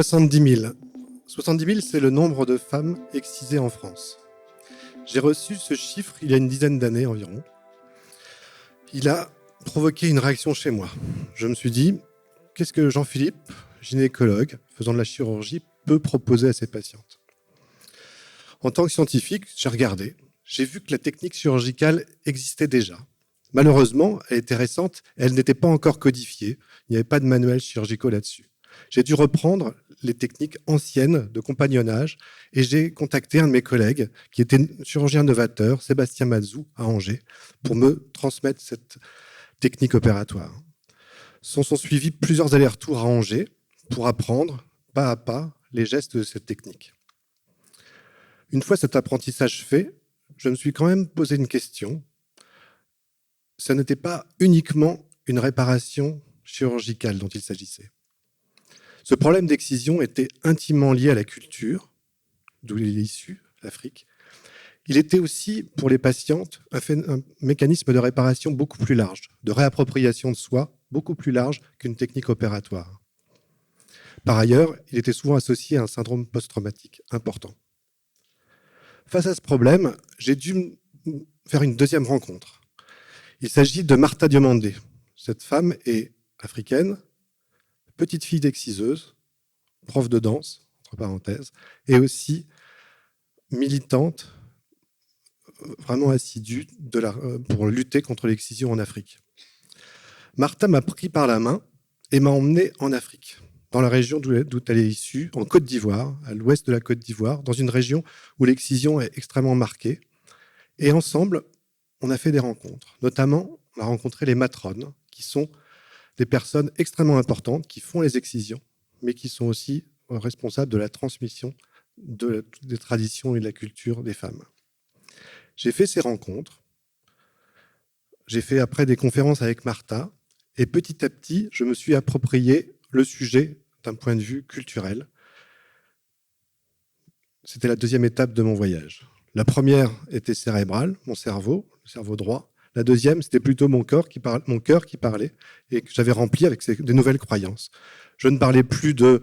70 000. 70 000, c'est le nombre de femmes excisées en France. J'ai reçu ce chiffre il y a une dizaine d'années environ. Il a provoqué une réaction chez moi. Je me suis dit, qu'est-ce que Jean-Philippe, gynécologue, faisant de la chirurgie, peut proposer à ses patientes ? En tant que scientifique, j'ai regardé. J'ai vu que la technique chirurgicale existait déjà. Malheureusement, elle était récente, elle n'était pas encore codifiée. Il n'y avait pas de manuel chirurgicaux là-dessus. J'ai dû reprendre les techniques anciennes de compagnonnage et j'ai contacté un de mes collègues qui était chirurgien novateur, Sébastien Mazou, à Angers, pour me transmettre cette technique opératoire. S'en sont suivis plusieurs allers-retours à Angers pour apprendre, pas à pas, les gestes de cette technique. Une fois cet apprentissage fait, je me suis quand même posé une question. Ce n'était pas uniquement une réparation chirurgicale dont il s'agissait. Ce problème d'excision était intimement lié à la culture, d'où il est issu, l'Afrique. Il était aussi, pour les patientes, un mécanisme de réparation beaucoup plus large, de réappropriation de soi, beaucoup plus large qu'une technique opératoire. Par ailleurs, il était souvent associé à un syndrome post-traumatique important. Face à ce problème, j'ai dû faire une deuxième rencontre. Il s'agit de Martha Diomandé. Cette femme est africaine, petite fille d'exciseuse, prof de danse, entre parenthèses, et aussi militante, vraiment assidue pour lutter contre l'excision en Afrique. Martha m'a pris par la main et m'a emmené en Afrique, dans la région d'où elle est issue, en Côte d'Ivoire, à l'ouest de la Côte d'Ivoire, dans une région où l'excision est extrêmement marquée. Et ensemble, on a fait des rencontres. Notamment, on a rencontré les matrones, qui sont des personnes extrêmement importantes, qui font les excisions, mais qui sont aussi responsables de la transmission des traditions et de la culture des femmes. J'ai fait ces rencontres. J'ai fait après des conférences avec Martha. Et petit à petit, je me suis approprié le sujet d'un point de vue culturel. C'était la deuxième étape de mon voyage. La première était cérébrale, mon cerveau, le cerveau droit. La deuxième, c'était plutôt mon cœur qui parlait et que j'avais rempli avec des nouvelles croyances. Je ne parlais plus de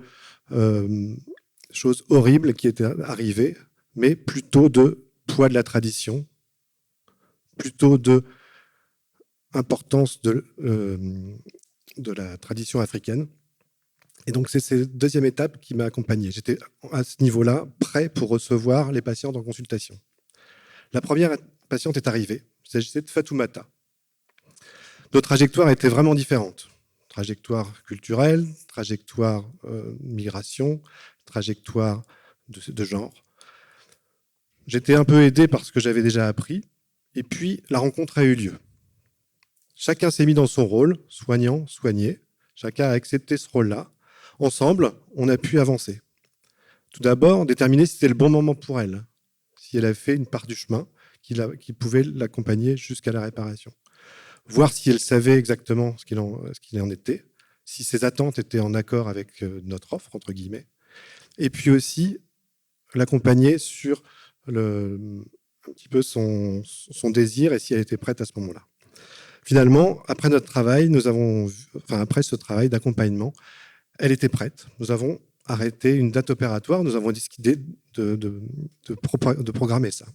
choses horribles qui étaient arrivées, mais plutôt de poids de la tradition, plutôt de importance de la tradition africaine. Et donc, c'est cette deuxième étape qui m'a accompagné. J'étais à ce niveau-là prêt pour recevoir les patientes en consultation. La première patiente est arrivée. Il s'agissait de Fatoumata. Nos trajectoires étaient vraiment différentes. Trajectoire culturelle, trajectoire migration, trajectoire de genre. J'étais un peu aidé par ce que j'avais déjà appris. Et puis, la rencontre a eu lieu. Chacun s'est mis dans son rôle, soignant, soigné. Chacun a accepté ce rôle-là. Ensemble, on a pu avancer. Tout d'abord, déterminer si c'était le bon moment pour elle, si elle a fait une part du chemin qui pouvait l'accompagner jusqu'à la réparation. Voir si elle savait exactement ce qu'il en était, si ses attentes étaient en accord avec notre offre, entre guillemets, et puis aussi l'accompagner sur un petit peu son désir et si elle était prête à ce moment-là. Finalement, après notre travail, après ce travail d'accompagnement, elle était prête. Nous avons arrêté une date opératoire. Nous avons décidé de programmer ça.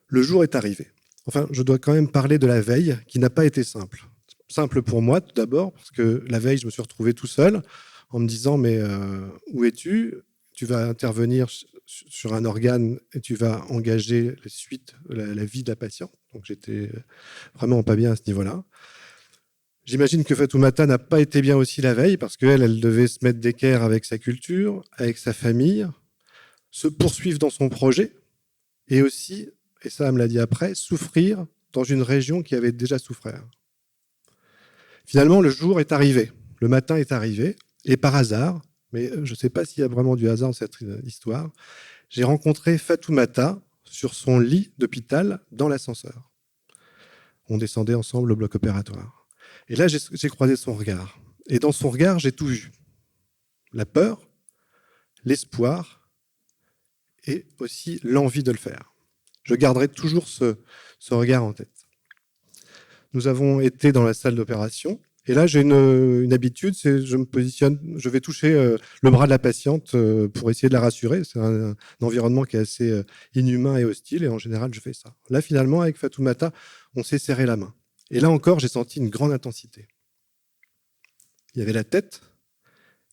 Le jour est arrivé. Enfin, je dois quand même parler de la veille, qui n'a pas été simple. Simple pour moi, tout d'abord, parce que la veille, je me suis retrouvé tout seul, en me disant, mais où es-tu ? Tu vas intervenir sur un organe et tu vas engager la vie de la patiente. Donc, j'étais vraiment pas bien à ce niveau-là. J'imagine que Fatoumata n'a pas été bien aussi la veille, parce qu'elle devait se mettre d'équerre avec sa culture, avec sa famille, se poursuivre dans son projet, et aussi, et ça elle me l'a dit après, souffrir dans une région qui avait déjà souffert. Finalement, le jour est arrivé, le matin est arrivé, et par hasard, mais je ne sais pas s'il y a vraiment du hasard dans cette histoire, j'ai rencontré Fatoumata sur son lit d'hôpital dans l'ascenseur. On descendait ensemble au bloc opératoire. Et là, j'ai croisé son regard. Et dans son regard, j'ai tout vu. La peur, l'espoir et aussi l'envie de le faire. Je garderai toujours ce regard en tête. Nous avons été dans la salle d'opération Et là, j'ai une habitude, c'est je me positionne, je vais toucher le bras de la patiente pour essayer de la rassurer. C'est un environnement qui est assez inhumain et hostile, et en général, je fais ça. Là, finalement, avec Fatoumata, on s'est serré la main. Et là encore, j'ai senti une grande intensité. Il y avait la tête,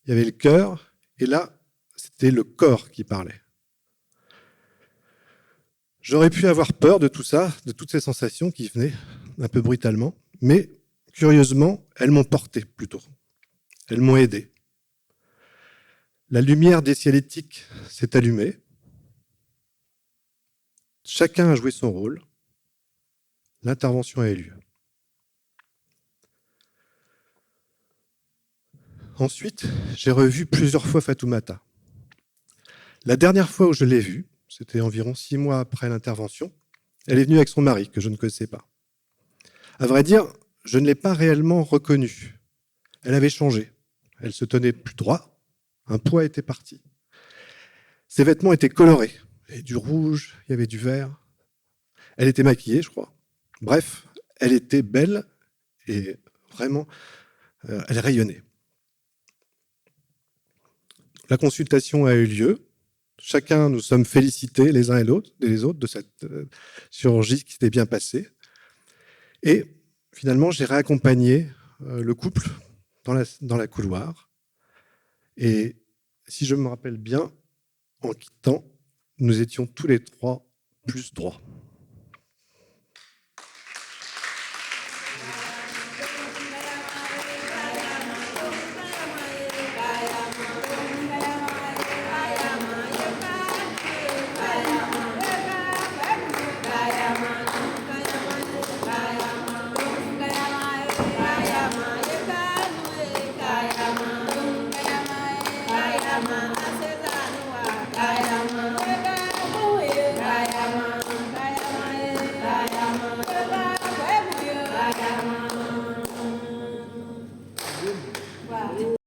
il y avait le cœur, et là, c'était le corps qui parlait. J'aurais pu avoir peur de tout ça, de toutes ces sensations qui venaient un peu brutalement, mais curieusement, elles m'ont porté plutôt. Elles m'ont aidé. La lumière des ciélétiques s'est allumée. Chacun a joué son rôle. L'intervention a eu lieu. Ensuite, j'ai revu plusieurs fois Fatoumata. La dernière fois où je l'ai vue, c'était environ 6 mois après l'intervention, elle est venue avec son mari, que je ne connaissais pas. À vrai dire, je ne l'ai pas réellement reconnue. Elle avait changé. Elle se tenait plus droit. Un poids était parti. Ses vêtements étaient colorés. Il y avait du rouge, il y avait du vert. Elle était maquillée, je crois. Bref, elle était belle et vraiment, elle rayonnait. La consultation a eu lieu. Chacun, nous sommes félicités les uns et les autres de cette chirurgie qui s'était bien passée. Et finalement, j'ai réaccompagné le couple dans la couloir. Et si je me rappelle bien, en quittant, nous étions tous les trois plus droits.